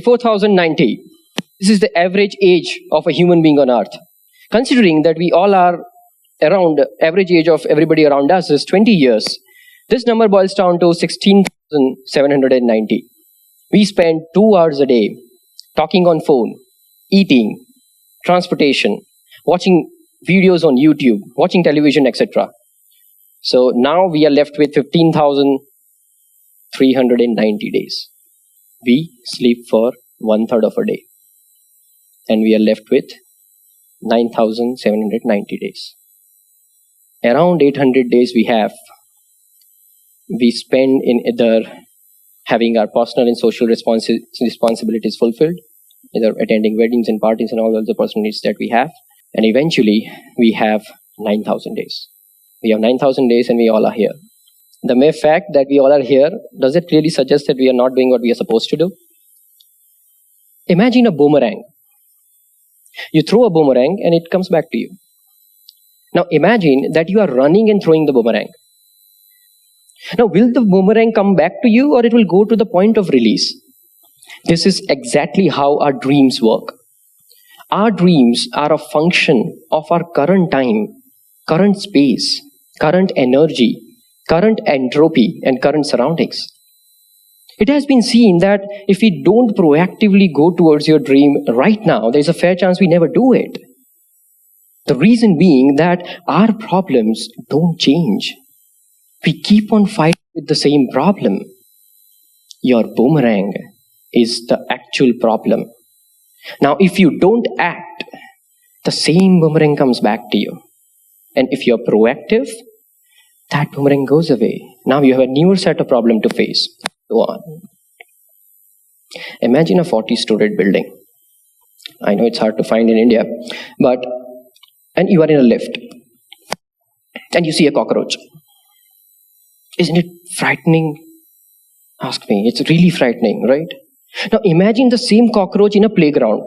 24,090. This is the average age of a human being on earth. Considering that we all are around, average age of everybody around us is 20 years. This number boils down to 16,790. We spend 2 hours a day talking on phone, eating, transportation, watching videos on YouTube, watching television, etc. So now we are left with 15,390 days. We sleep for 1/3 of a day. And we are left with 9,790 days. Around 800 days we spend in either having our personal and social responsibilities fulfilled, either attending weddings and parties and all the other personal needs that we have. And eventually, we have 9,000 days. We have 9,000 days and we all are here. The mere fact that we all are here, does it clearly suggest that we are not doing what we are supposed to do? Imagine a boomerang. You throw a boomerang and it comes back to you. Now imagine that you are running and throwing the boomerang. Now will the boomerang come back to you or it will go to the point of release? This is exactly how our dreams work. Our dreams are a function of our current time, current space, current energy, current entropy, and current surroundings. It has been seen that if we don't proactively go towards your dream right now, there's a fair chance we never do it. The reason being that our problems don't change. We keep on fighting with the same problem. Your boomerang is the actual problem. Now, if you don't act, the same boomerang comes back to you. And if you're proactive, that boomerang goes away. Now you have a newer set of problems to face. Go on. Imagine a 40-story building. I know it's hard to find in India, and you are in a lift, and you see a cockroach. Isn't it frightening? Ask me. It's really frightening, right? Now imagine the same cockroach in a playground.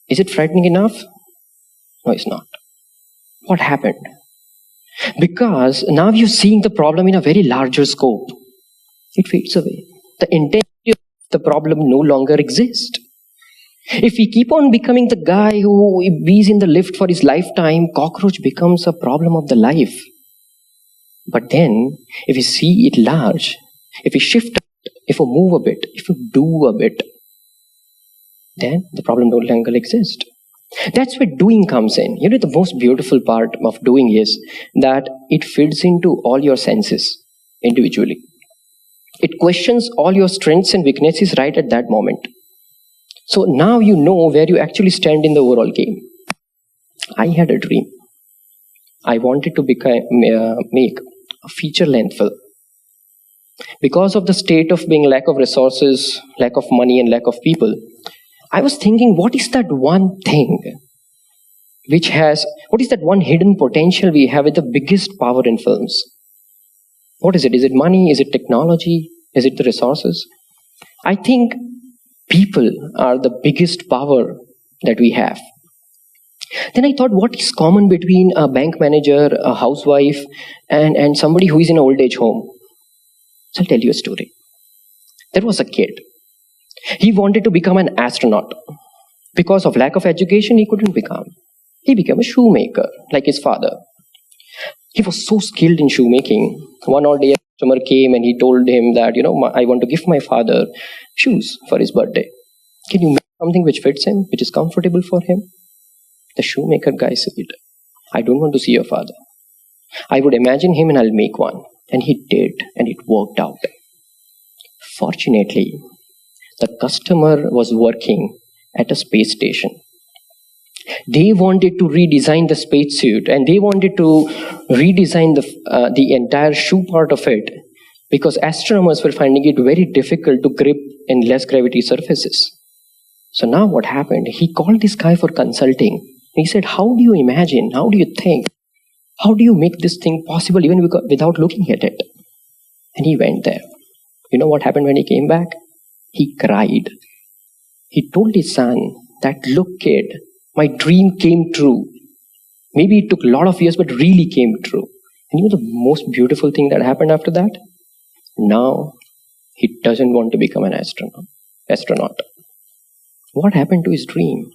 Is it frightening enough? No, it's not. What happened? Because now you're seeing the problem in a very larger scope. It fades away. The intensity of the problem no longer exists. If we keep on becoming the guy who is in the lift for his lifetime, cockroach becomes a problem of the life. But then, if we see it large, if we shift, if we move a bit, if we do a bit, then the problem no longer exists. That's where doing comes in. You know, the most beautiful part of doing is that it fits into all your senses individually. It questions all your strengths and weaknesses right at that moment. So now you know where you actually stand in the overall game. I had a dream. I wanted to make a feature-length film. Because of the state of being lack of resources, lack of money, and lack of people, I was thinking, what is that one thing what is that one hidden potential we have with the biggest power in films? What is it? Is it money? Is it technology? Is it the resources? I think people are the biggest power that we have. Then I thought, what is common between a bank manager, a housewife, and somebody who is in an old age home? So I'll tell you a story. There was a kid. He wanted to become an astronaut. Because of lack of education, he couldn't become. He became a shoemaker, like his father. He was so skilled in shoemaking. One odd day, a customer came and he told him that, I want to give my father shoes for his birthday. Can you make something which fits him, which is comfortable for him? The shoemaker guy said, I don't want to see your father. I would imagine him and I'll make one. And he did, and it worked out. Fortunately, the customer was working at a space station. They wanted to redesign the spacesuit, and they wanted to redesign the entire shoe part of it, because astronomers were finding it very difficult to grip in less gravity surfaces. So now what happened? He called this guy for consulting. He said, how do you imagine? How do you think? How do you make this thing possible even without looking at it? And he went there. You know what happened when he came back? He cried. He told his son that, look kid, my dream came true. Maybe it took a lot of years, but really came true. And you know the most beautiful thing that happened after that? Now, he doesn't want to become an astronaut. astronaut. What happened to his dream?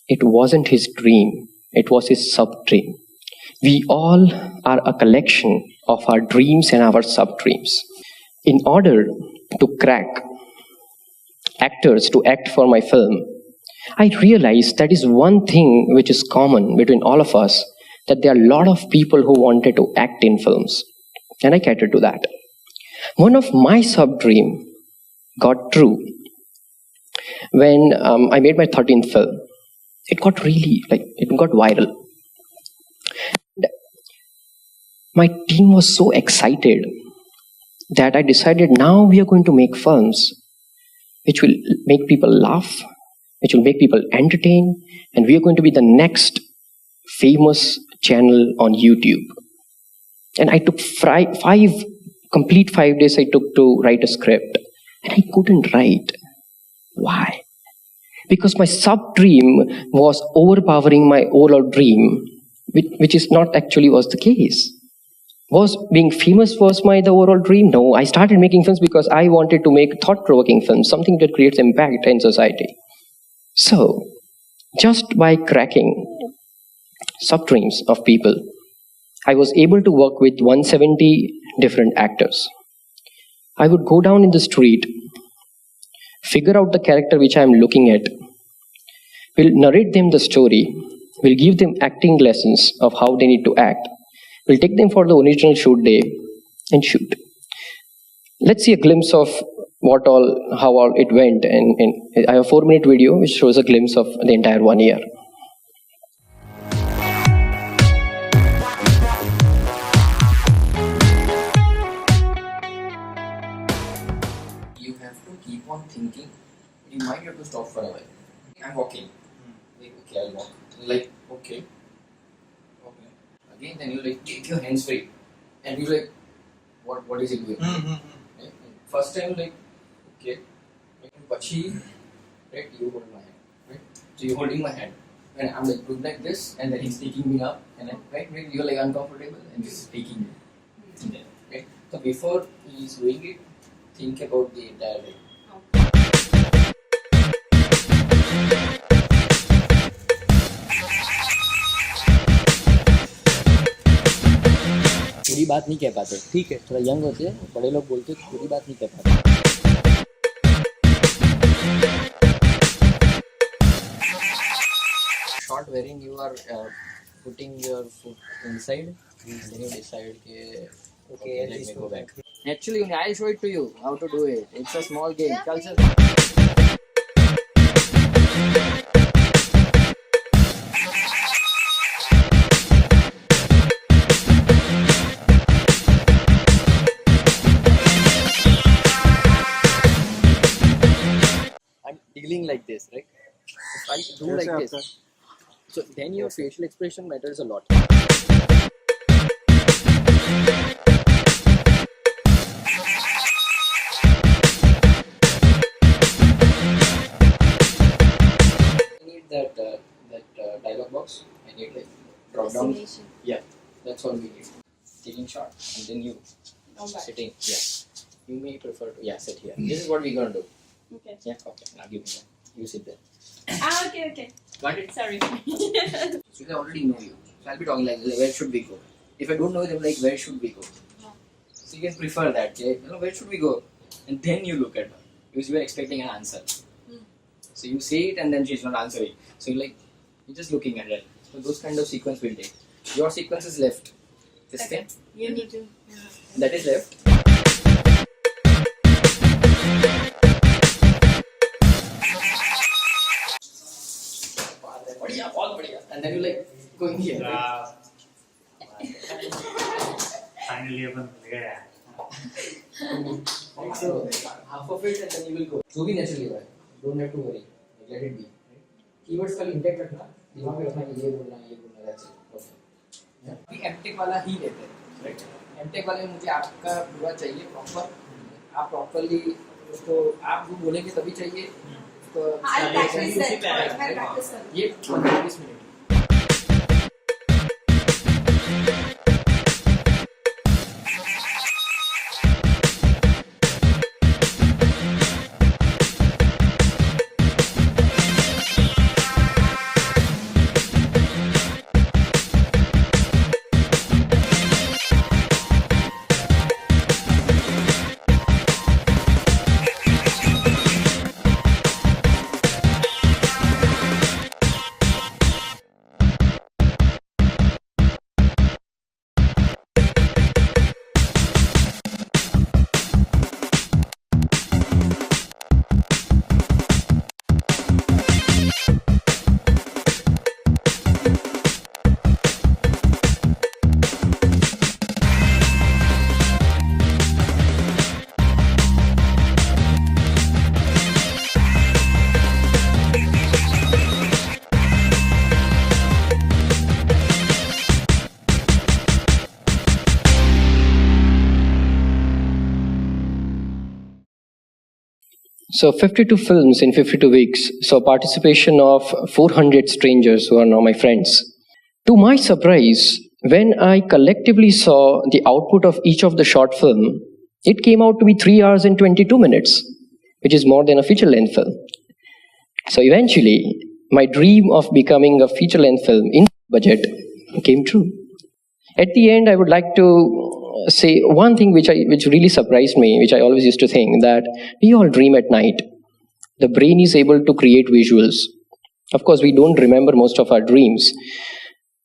It wasn't his dream, it was his sub-dream. We all are a collection of our dreams and our sub-dreams. In order to crack actors to act for my film, I realized that is one thing which is common between all of us, that there are a lot of people who wanted to act in films. And I catered to that. One of my sub-dream got true when I made my 13th film. It got viral. My team was so excited that I decided now we are going to make films which will make people laugh, which will make people entertain, and we are going to be the next famous channel on YouTube. And I took 5 days I took to write a script, and I couldn't write. Why? Because my sub-dream was overpowering my overall dream, which is not actually was the case. Was being famous was the overall dream? No, I started making films because I wanted to make thought-provoking films, something that creates impact in society. So, just by cracking sub-dreams of people, I was able to work with 170 different actors. I would go down in the street, figure out the character which I am looking at, will narrate them the story, will give them acting lessons of how they need to act, will take them for the original shoot day and shoot. Let's see a glimpse of how all it went. And I have a 4-minute video which shows a glimpse of the entire 1 year. You have to keep on thinking. You might have to stop for a while. I'm walking. Like, okay, I'll walk. Like, okay. Again, then you like take your hands free, and you like, what is it doing? Right? First time like, okay, pachi, right? You hold my hand, right? So you're holding my hand, and I'm like doing like this, and then he's taking me up, and then right, you're like uncomfortable, and he's taking me. And then, right? So before he's doing it, think about the entire way. पूरी बात नहीं कह पाते, ठीक है, थोड़ा young होते हैं, बड़े लोग बोलते हैं पूरी बात नहीं कह पाते. Shot wherein you are putting your foot inside, then you decide okay, let me go back. Actually, I'll show it to you how to do it. It's a small game. Culture. Dealing like this, right? If I do like this, so then your facial expression matters a lot. I need that dialog box. I need like drop down. Yeah, that's all we need. Taking shot and then you sitting. Yeah, you may prefer to sit here. This is what we're gonna do. Okay. Yeah, okay. Now give me that. You sit there. Okay. Got it? Sorry. So I already know you. So I'll be talking like, where should we go? If I don't know them, like, where should we go? So you can prefer that. Where should we go? And then you look at her. Because you are expecting an answer. So you say it and then she's not answering. So you're just looking at her. So those kind of sequence will take. Your sequence is left. This thing. You need to. That is left. And then you like going here. Right? Finally, अपन गया. So half of it and then you will go. So भी naturally होगा. Don't have to worry. Let it be. Right? Keywords खाली intact रखना. दिमाग में रखना कि ये बोलना. That's it. Okay. अभी एमटेक वाला ही लेते हैं. Right? एमटेक वाले में मुझे आपका पूरा चाहिए प्रॉपर. आप प्रॉपरली उसको आप जो बोलेंगे तभी चाहिए. तो ये 15-20 minute. So 52 films in 52 weeks. So participation of 400 strangers who are now my friends. To my surprise, when I collectively saw the output of each of the short film, it came out to be 3 hours and 22 minutes, which is more than a feature-length film. So eventually, my dream of becoming a feature-length film in budget came true. At the end, I would like to say one thing which really surprised me, which I always used to think, that we all dream at night. The brain is able to create visuals. Of course, we don't remember most of our dreams.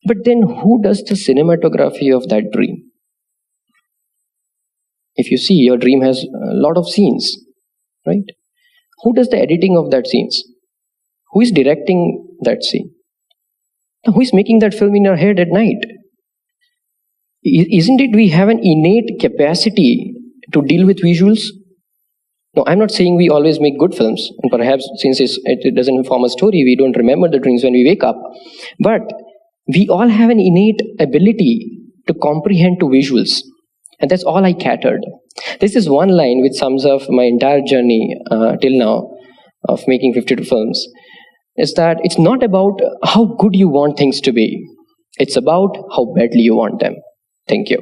But then who does the cinematography of that dream? If you see, your dream has a lot of scenes, right? Who does the editing of that scenes? Who is directing that scene? Who is making that film in your head at night? Isn't it we have an innate capacity to deal with visuals? No, I'm not saying we always make good films, and perhaps since it doesn't form a story, we don't remember the dreams when we wake up. But we all have an innate ability to comprehend to visuals. And that's all I catered. This is one line which sums up my entire journey till now of making 52 films. Is that it's not about how good you want things to be. It's about how badly you want them. Thank you.